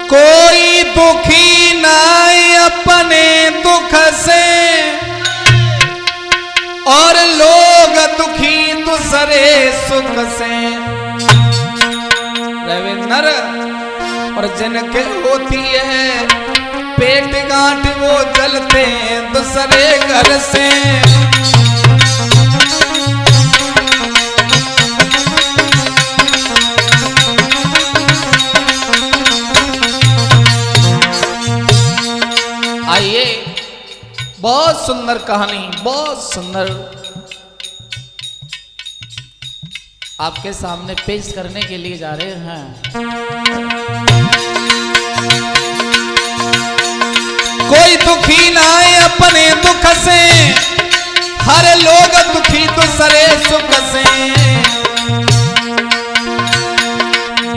कोई दुखी नाय अपने दुख से, और लोग दुखी दूसरे सुख से। रविंद्र, और जिनके होती है पेट गांठ वो जलते दूसरे घर से। आइए, बहुत सुंदर कहानी, बहुत सुंदर आपके सामने पेश करने के लिए जा रहे हैं। कोई दुखी ना है अपने दुख से, हर लोग दुखी दूसरे सुख से।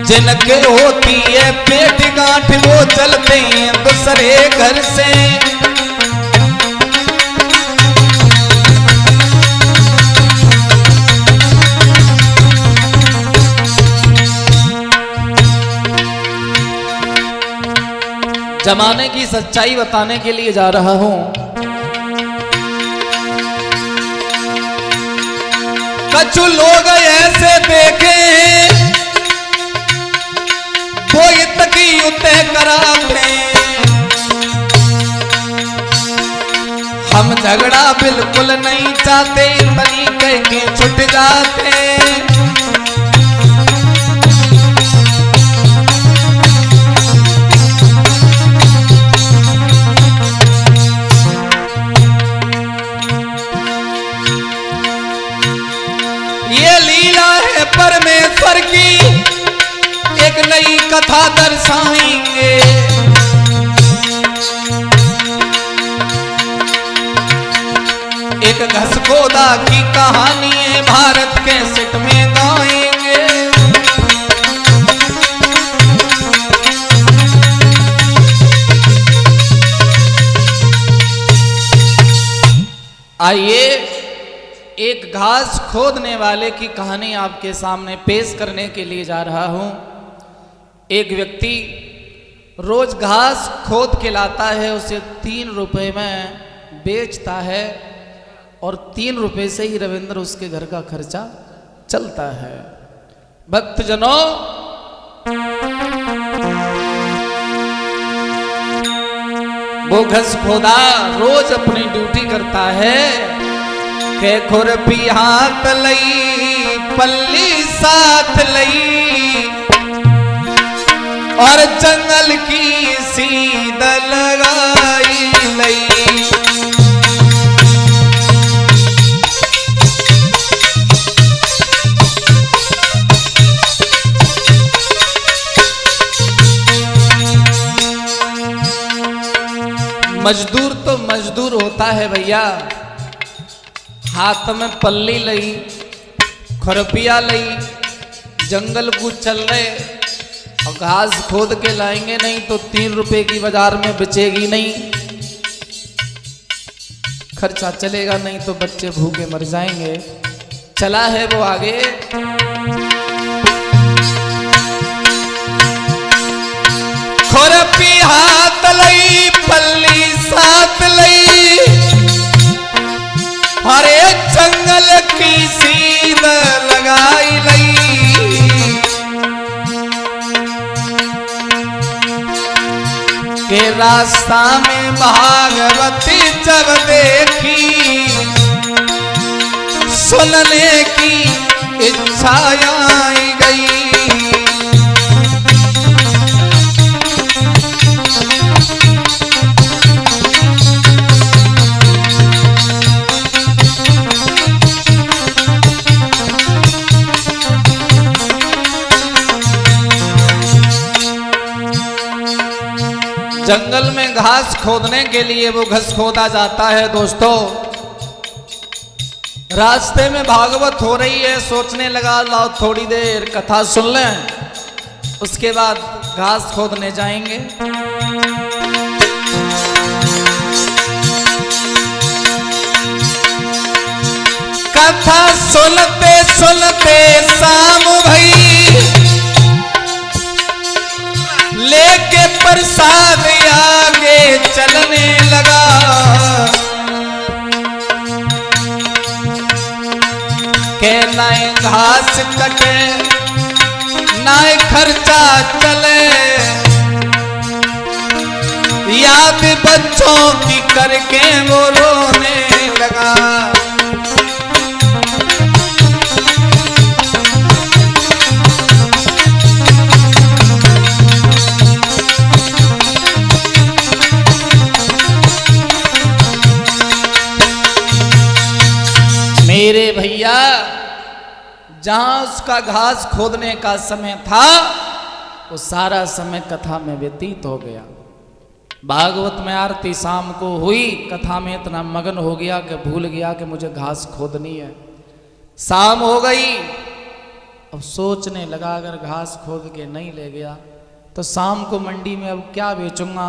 जिनके होती है पेट गांठ वो चलते हैं दूसरे घर से। जमाने की सच्चाई बताने के लिए जा रहा हूं। कछु लोग ऐसे देखे हैं वो इतकी उते कराते। हम झगड़ा बिल्कुल नहीं चाहते, इतनी कह के छुट जाते। ये लीला है परमेश्वर की, एक नई कथा दर्शाएंगे। एक घसकोदा की कहानी है, भारत के सिट में गाएंगे। आइए, एक घास खोदने वाले की कहानी आपके सामने पेश करने के लिए जा रहा हूं। एक व्यक्ति रोज घास खोद के लाता है, उसे 3 रुपए में बेचता है, और 3 रुपए से ही रविंद्र उसके घर का खर्चा चलता है। भक्तजनों, वो घास खोदा रोज अपनी ड्यूटी करता है। के खुरपी हाथ लई, पल्ली साथ लई, और जंगल की सीध लगाई लई। मजदूर तो मजदूर होता है भैया। हाथ में पल्ली लई, खुरपिया लई, जंगल को चल रहे, और घास खोद के लाएंगे नहीं तो 3 रुपए की बाजार में बेचेगी नहीं, खर्चा चलेगा नहीं तो बच्चे भूखे मर जाएंगे। चला है वो आगे। खुरपी हाथ लई, पल्ली साथ लई, हरे जंगल की सीध लगाई लई। के रास्ता में भागवती जब देखी, सुनने की इच्छा आई गई। जंगल में घास खोदने के लिए वो घास खोदा जाता है। दोस्तों, रास्ते में भागवत हो रही है, सोचने लगा लाओ थोड़ी देर कथा सुन लें, उसके बाद घास खोदने जाएंगे। कथा सुनते सुनते शाम भई, लेके प्रसाद आगे चलने लगा। के नाए घास कटे नाए खर्चा चले, याद बच्चों की करके वो रोने लगा। मेरे भैया जहां उसका घास खोदने का समय था वो सारा समय कथा में व्यतीत हो गया। भागवत में आरती शाम को हुई, कथा में इतना मगन हो गया कि भूल गया कि मुझे घास खोदनी है। शाम हो गई, अब सोचने लगा अगर घास खोद के नहीं ले गया तो शाम को मंडी में अब क्या बेचूंगा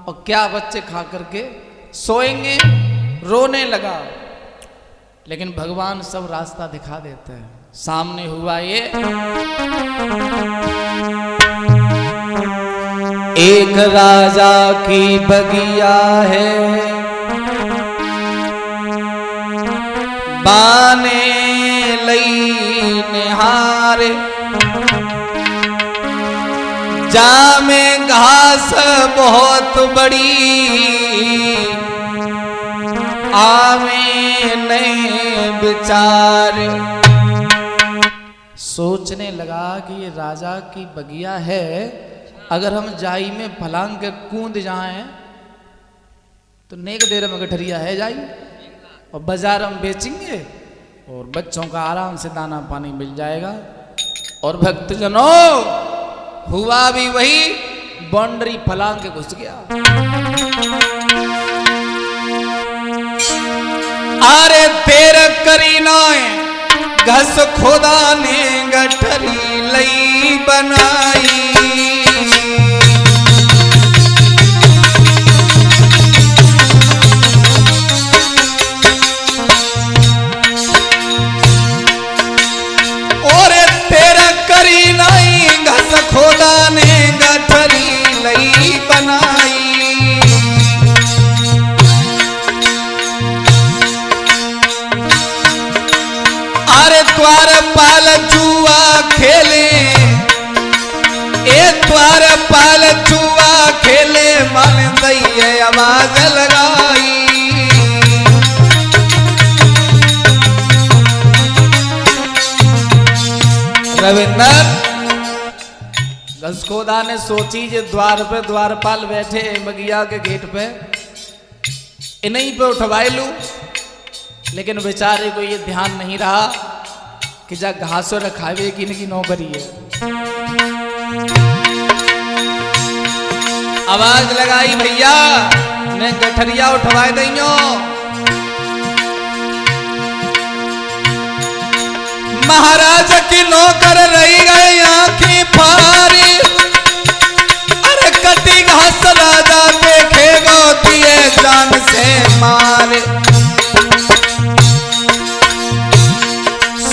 और क्या बच्चे खा करके सोएंगे। रोने लगा, लेकिन भगवान सब रास्ता दिखा देते हैं। सामने हुआ ये, एक राजा की बगिया है, बाने लई निहारे, जामे घास बहुत बड़ी, आवे नहीं विचार। सोचने लगा कि ये राजा की बगिया है, अगर हम जाई में फलांग के कूद जाएं तो नेक देर में गठरिया है जाई और बाजार हम बेचेंगे और बच्चों का आराम से दाना पानी मिल जाएगा। और भक्तजनों हुआ भी वही, बाउंड्री फलांग के घुस गया। अरे तेर करी नाए घस खोदा ने गठरी लई बनाई, और तेरा करी नाई घस खोदा ने गठरी लई बनाई। द्वारपाल जुआ खेले, ए द्वारपाल जुआ खेले, मन दैये आवाज लगाई। रविंद्र घसखोदा ने सोची जे द्वार पे द्वारपाल बैठे बगिया के गेट पे, इन्हीं पे उठवाई लू। लेकिन बेचारे को ये ध्यान नहीं रहा कि जा घासो रखावे की इनकी नौकरी है। आवाज लगाई भैया ने गठरिया उठवाए दियो। महाराज की नौकर रही गई आंखें फारी, अरे कटी घास राजा देखेगा दिए जान से मारे।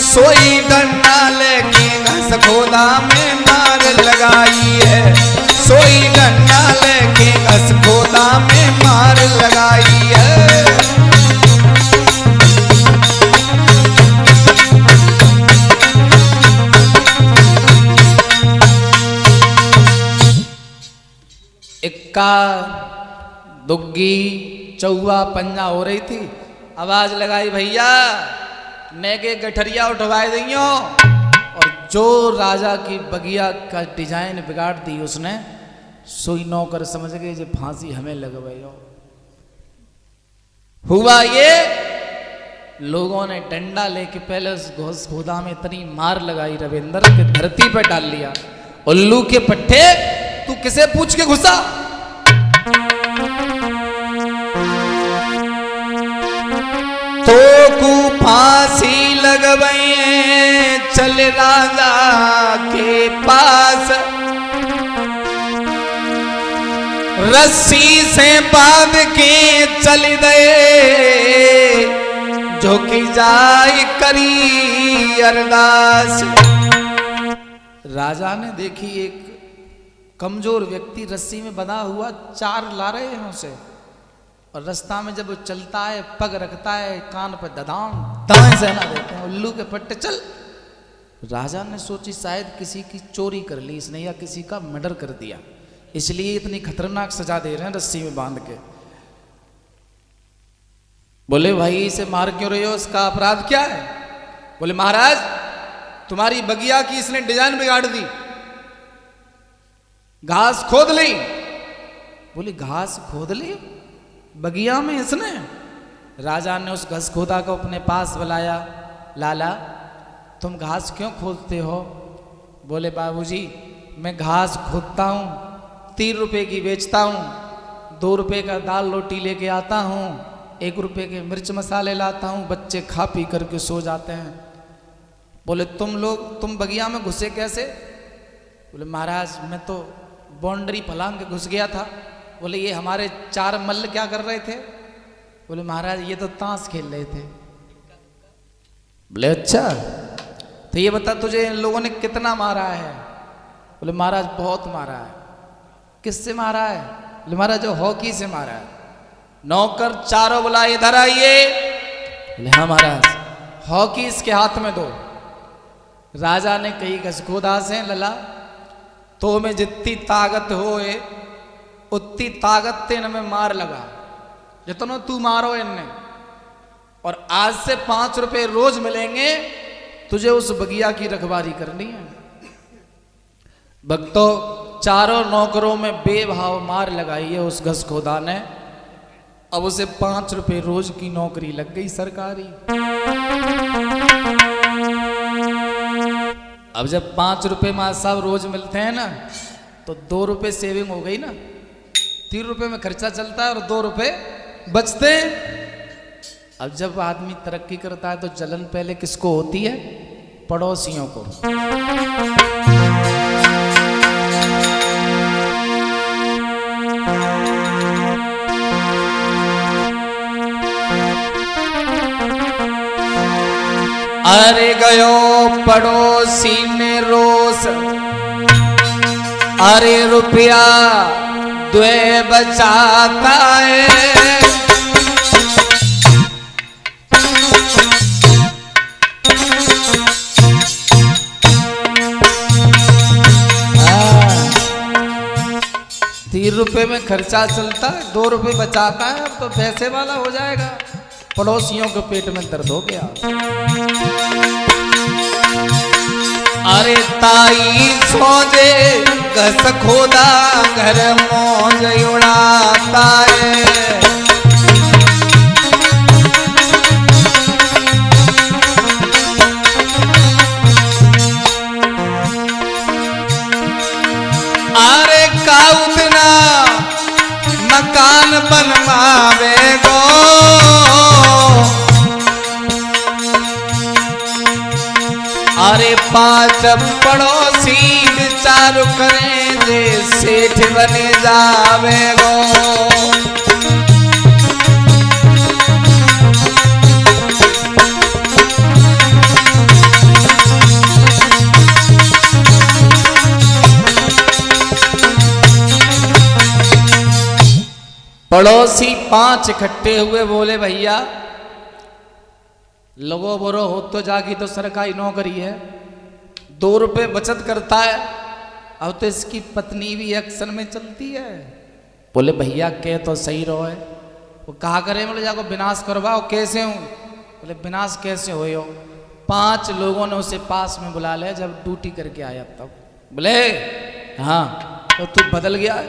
सोई डंडा लेके घस खोदा में मार लगाई है, सोई डंडा लेके घस खोदा में मार लगाई है। इक्का दुग्गी चौवा पंजा हो रही थी। आवाज लगाई भैया नेके गठरिया उठवाए दियो। और जो राजा की बगिया का डिजाइन बिगाड़ दी उसने, सोई नौकर समझ गए जो फांसी हमें लगवायो। हुआ ये, लोगों ने डंडा लेके पहले उस घोस खोदा में इतनी मार लगाई रविंद्र के धरती पर डाल लिया। उल्लू के पट्टे तू किसे पूछ के घुसा? तो को फांसी लगवाए चल राजा के पास, रस्सी से बांध के चल दे, झोंकी जाए करी अरदास। राजा ने देखी एक कमजोर व्यक्ति रस्सी में बंधा हुआ 4 ला रहे हैं उसे, और रास्ता में जब वो चलता है पग रखता है कान पर ददाम दाएं सहना देते हैं, उल्लू के पट्टे चल। राजा ने सोची शायद किसी की चोरी कर ली इसने या किसी का मर्डर कर दिया, इसलिए इतनी खतरनाक सजा दे रहे हैं रस्सी में बांध के। बोले भाई इसे मार क्यों रहे हो, उसका अपराध क्या है? बोले महाराज तुम्हारी बगिया की इसने डिजाइन बिगाड़ दी, घास खोद ली। बोले घास खोद ली बगिया में इसने? राजा ने उस घास खोदा को अपने पास बुलाया, लाला तुम घास क्यों खोदते हो? बोले बाबूजी मैं घास खोदता हूँ, 3 रुपए की बेचता हूँ, 2 रुपए का दाल रोटी लेके आता हूँ, 1 रुपए के मिर्च मसाले लाता हूँ, बच्चे खा पी करके सो जाते हैं। बोले तुम बगिया में घुसे कैसे? बोले महाराज मैं तो बाउंड्री फलांग के घुस गया था। बोले ये हमारे 4 मल्ल क्या कर रहे थे? बोले महाराज ये तो ताश खेल रहे थे। बोले अच्छा तो ये बता तुझे इन लोगों ने कितना मारा है? बोले महाराज बहुत मारा है। किससे मारा है? बोले महाराज जो हॉकी से मारा है। नौकर चारों बुला इधर आइए। बोले हाँ महाराज। हॉकी इसके हाथ में दो। राजा ने कही घसखोदा से लला तो में जितनी ताकत होए उतनी ताकत ते इनमें मार लगा, जितना तू मारो इनने, और आज से 5 रुपए रोज मिलेंगे, तुझे उस बगिया की रखवारी करनी है। भक्तों चारों नौकरों में बेभाव मार लगाई है उस घसखोदा ने। अब उसे 5 रुपए रोज की नौकरी लग गई सरकारी। अब जब 5 रुपए मां साहब रोज मिलते हैं ना, तो 2 रुपए सेविंग हो गई ना, 3 रुपए में खर्चा चलता है और 2 रुपए बचते हैं। अब जब आदमी तरक्की करता है तो जलन पहले किसको होती है? पड़ोसियों को। अरे गयो पड़ोसी ने रोस, अरे रुपया 2 बचाता है। ₹3 में खर्चा चलता है, 2 रुपए बचाता है, अब तो पैसे वाला हो जाएगा। पड़ोसियों के पेट में दर्द हो गया। अरे ताई सोजे घसखोदा घर मौज उड़ाता है। अरे काउतना मकान बनवावे गो, अरे 5 पड़ोसी विचार करें जे सेठ बने जावे गो। पड़ोसी 5 इकट्ठे हुए, बोले भैया लगो बरो हो तो जागी तो सरकारी नौकरी है, 2 रुपए बचत करता है, अब तो इसकी पत्नी भी एक्शन में चलती है। बोले भैया कह तो सही रहो है। वो कहा करे? बोले जाको विनाश करवाओ। कैसे हूँ? बोले विनाश कैसे हो? 5 लोगों ने उसे पास में बुला लिया जब ड्यूटी करके आया तब। बोले हाँ तो तू बदल गया है,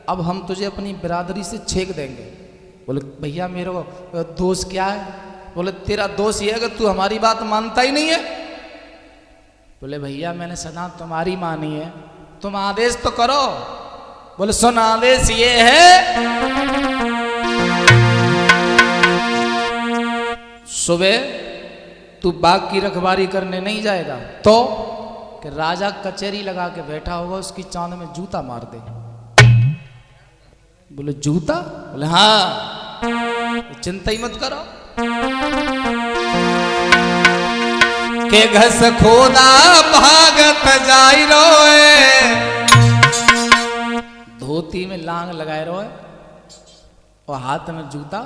अब हम तुझे अपनी बिरादरी से छेक देंगे। बोले भैया मेरा दोष क्या है? बोले तेरा दोष ये है कि तू हमारी बात मानता ही नहीं है। बोले भैया मैंने सदा तुम्हारी मानी है, तुम आदेश तो करो। बोले सुन आदेश ये है, सुबह तू बाग की रखवारी करने नहीं जाएगा तो कि राजा कचहरी लगा के बैठा होगा, उसकी चांद में जूता मार दे। बोले जूता? बोले हाँ, चिंता ही मत करो के घसखोदा भागत जाई रोए, धोती में लांग लगाए रहो है और हाथ में जूता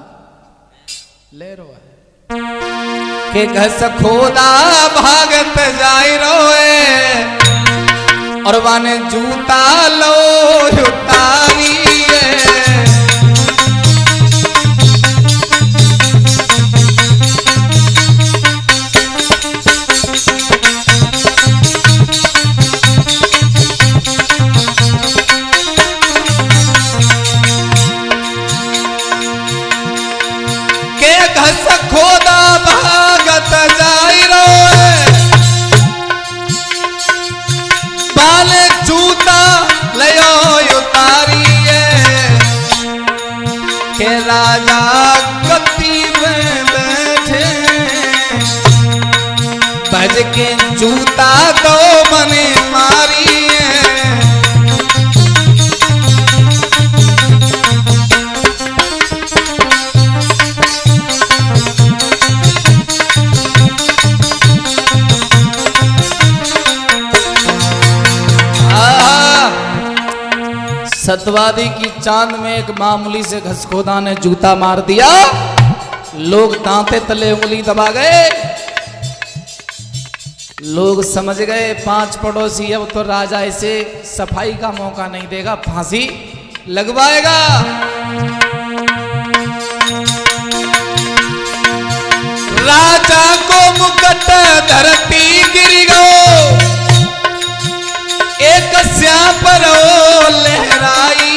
ले रहो है के घस खोदा भागत जाई रोए और वाने जूता लो उतारी खोदा भागत जाई रोए बाल जूता लयो उतारिए के राजा गद्दी में बैठे बज के जूता दो मने मारिए सतवादी की चांद में एक मामूली से घसखोदा ने जूता मार दिया लोग दांते तले उंगली दबा गए लोग समझ गए 5 पड़ोसी अब तो राजा इसे सफाई का मौका नहीं देगा फांसी लगवाएगा राजा को मुकट धरती गिर गो एक श्याम पर लहराई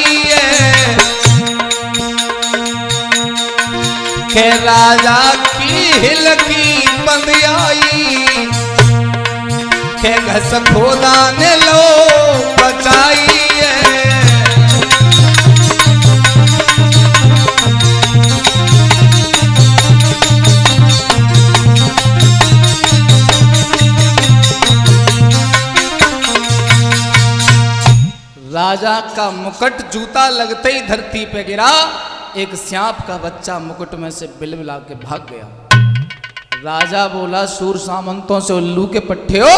के राजा की हिल की बंदियाई के घस खोदा ने लो बचाई राजा का मुकुट जूता लगते ही धरती पे गिरा एक सांप का बच्चा मुकुट में से बिलबिला के भाग गया राजा बोला सूर सामंतों से उल्लू के पट्टे हो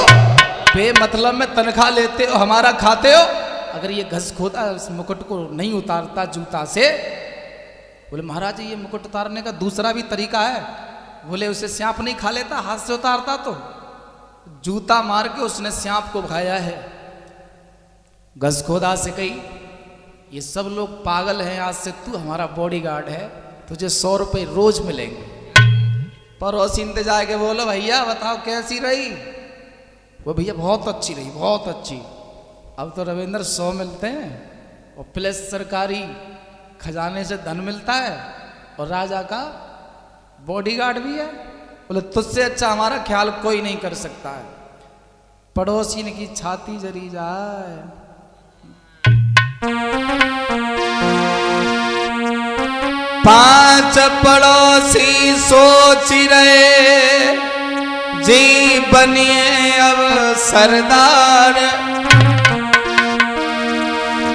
बेमतलब में तनख्वाह लेते हो हमारा खाते हो अगर ये घसखोदा इस मुकुट को नहीं उतारता जूता से बोले महाराज ये मुकुट उतारने का दूसरा भी तरीका है बोले उसे सांप नहीं खा लेता हाथ से उतारता तो जूता मार के उसने सांप को खाया है घसखोदा से कही ये सब लोग पागल हैं आज से तू हमारा बॉडीगार्ड है तुझे 100 रुपये रोज मिलेंगे पड़ोसी इंतजार के बोलो भैया बताओ कैसी रही वो भैया बहुत अच्छी रही बहुत अच्छी अब तो रविंद्र 100 मिलते हैं और प्लस सरकारी खजाने से धन मिलता है और राजा का बॉडीगार्ड भी है बोले तुझसे अच्छा हमारा ख्याल कोई नहीं कर सकता है पड़ोसी ने की छाती जरी जाए 5 पड़ोसी सोच रहे जी बनिए अब सरदार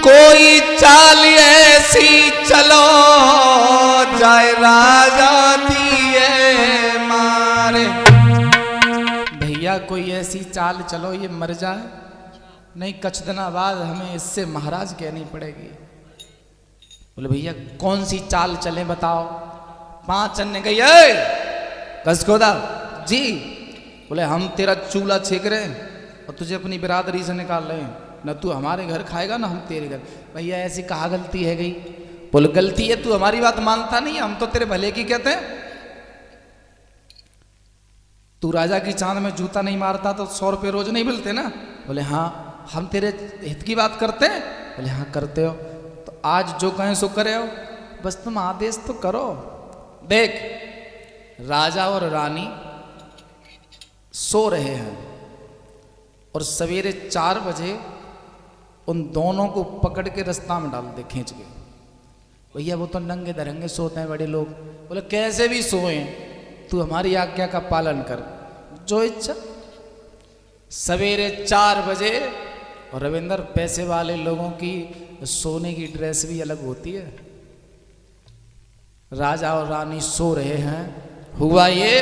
कोई चाल ऐसी चलो जाए राजा दिए मारे भैया कोई ऐसी चाल चलो ये मर जाए नहीं कुछ दिनों बाद हमें इससे महाराज कहनी पड़ेगी बोले भैया कौन सी चाल चले बताओ 5 अन्य गई घसखोदा जी बोले हम तेरा चूल्हा छेक रहे हैं और तुझे अपनी बिरादरी से निकाल रहे हैं न तू हमारे घर खाएगा ना हम तेरे घर भैया ऐसी कहा गलती है गई बोले गलती है तू हमारी बात मानता नहीं हम तो तेरे भले की कहते हैं तू राजा की चांद में जूता नहीं मारता तो 100 रुपये रोज नहीं मिलते ना बोले हाँ हम तेरे हित की बात करते हैं बोले हाँ करते हो तो आज जो कहें सो करे हो बस तुम आदेश तो करो देख राजा और रानी सो रहे हैं और सवेरे 4 बजे उन दोनों को पकड़ के रास्ता में डाल दे खींच के भैया वो तो नंगे धरंगे सोते हैं बड़े लोग बोले कैसे भी सोए तू हमारी आज्ञा का पालन कर जो इच्छा सवेरे 4 बजे और रविंद्र पैसे वाले लोगों की सोने की ड्रेस भी अलग होती है राजा और रानी सो रहे हैं हुआ ये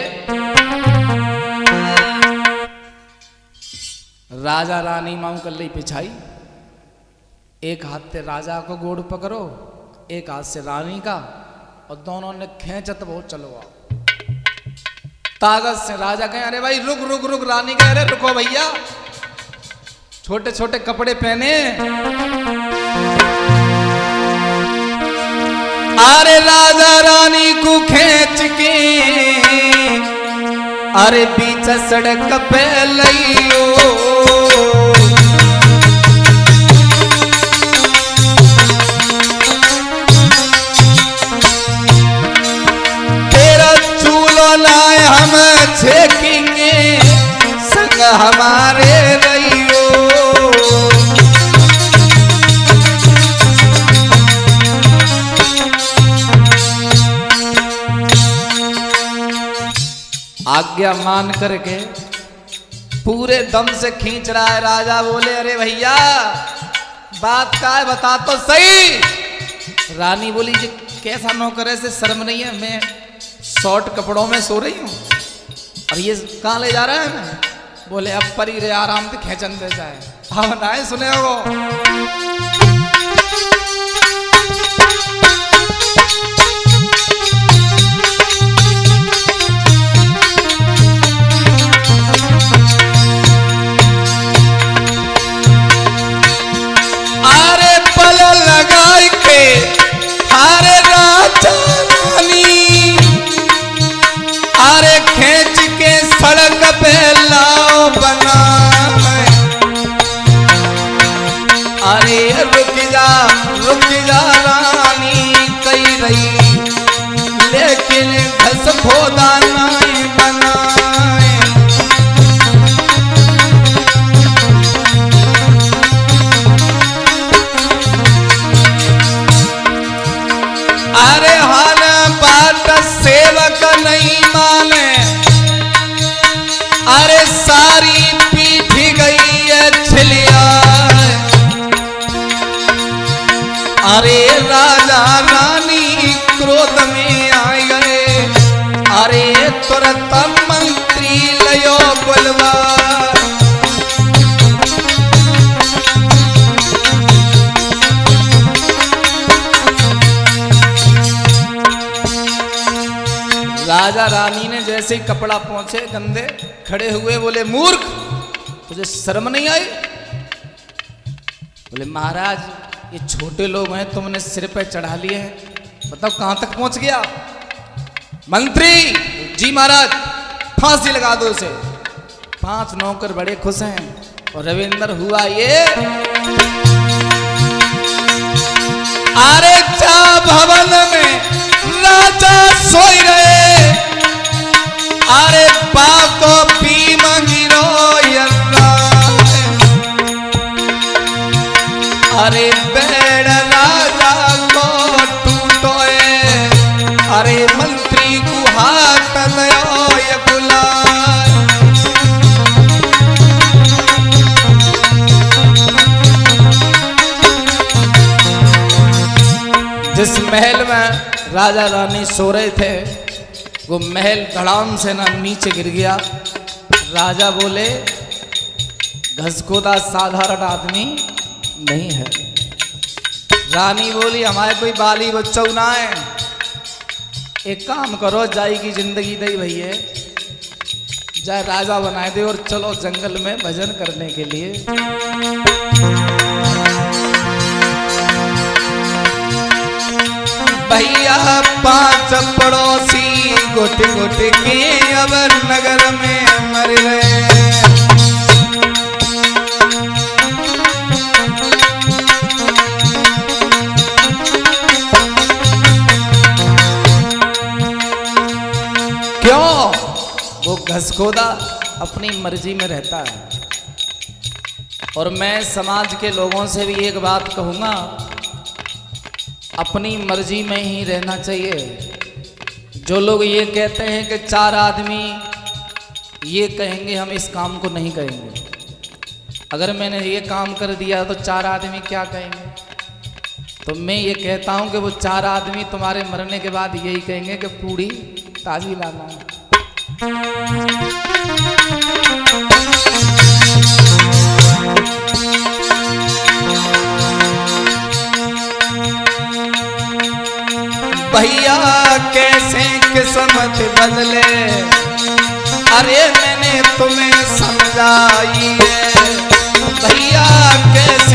राजा रानी माऊ कल्ली पिछाई एक हाथ से राजा को गोड़ पकड़ो, एक हाथ से रानी का, और दोनों ने खींचत वो चलो आओ। ताकत से राजा कहे अरे भाई रुक रुक रुक, रानी कह अरे रुको भैया, छोटे छोटे कपड़े पहने। अरे राजा रानी को खींच के अरे बीच सड़क पे लियो, तेरा चूल्हा लाए हम छेकेंगे संग हमारे रहियो। आज्ञा मान करके पूरे दम से खींच रहा है। राजा बोले अरे भैया बात का है बता तो सही। रानी बोली जी कैसा नौकर है, से शर्म नहीं है, मैं शॉर्ट कपड़ों में सो रही हूँ और ये कहाँ ले जा रहा है। मैं बोले अब पर ही रे आराम से खेचन दे जाए। हाँ ना सुने हो सड़क पे लाओ बना। अरे रुक जा रानी कही रही, लेकिन घस खोदा नहीं बनाए। अरे हान बात सेवक नहीं माने, अरे सारी पीठ गई है छिलिया। अरे राजा रानी क्रोध में आ गए, अरे तुरंत मंत्री लयो बुलवा। राजा रानी ने जैसे ही कपड़ा पहुंचे गंदे खड़े हुए, बोले मूर्ख तुझे शर्म नहीं आई। बोले महाराज ये छोटे लोग हैं, तुमने सिर पे चढ़ा लिए हैं, बताओ कहां तक पहुंच गया। मंत्री जी महाराज फांसी लगा दो उसे। 5 नौकर बड़े खुश हैं और रविंद्र हुआ ये। अरे चा भवन में राजा सोई रहे, अरे बाप को पी मंगिरो यल्ला। अरे बेड़ राजा को टूटोए, अरे मंत्री को हाथ लयो ये गुलाल। जिस महल में राजा रानी सो रहे थे वो महल धड़ाम से ना नीचे गिर गया। राजा बोले घसकोदा साधारण आदमी नहीं है। रानी बोली हमारे कोई बाली बच्चा ना है, एक काम करो जाई की जिंदगी दई भैया, जाए राजा बनाए दे और चलो जंगल में भजन करने के लिए। भैया 5 पड़ोसी गोट गोट के अब नगर में मर गए। क्यों? वो घसकोदा अपनी मर्जी में रहता है। और मैं समाज के लोगों से भी एक बात कहूंगा, अपनी मर्जी में ही रहना चाहिए। जो लोग ये कहते हैं कि 4 आदमी ये कहेंगे हम इस काम को नहीं करेंगे, अगर मैंने ये काम कर दिया तो 4 आदमी क्या कहेंगे, तो मैं ये कहता हूं कि वो 4 आदमी तुम्हारे मरने के बाद यही कहेंगे कि पूरी ताजी लाना है। भैया कैसे किस्मत बदले, अरे मैंने तुम्हें समझाई है भैया कैसे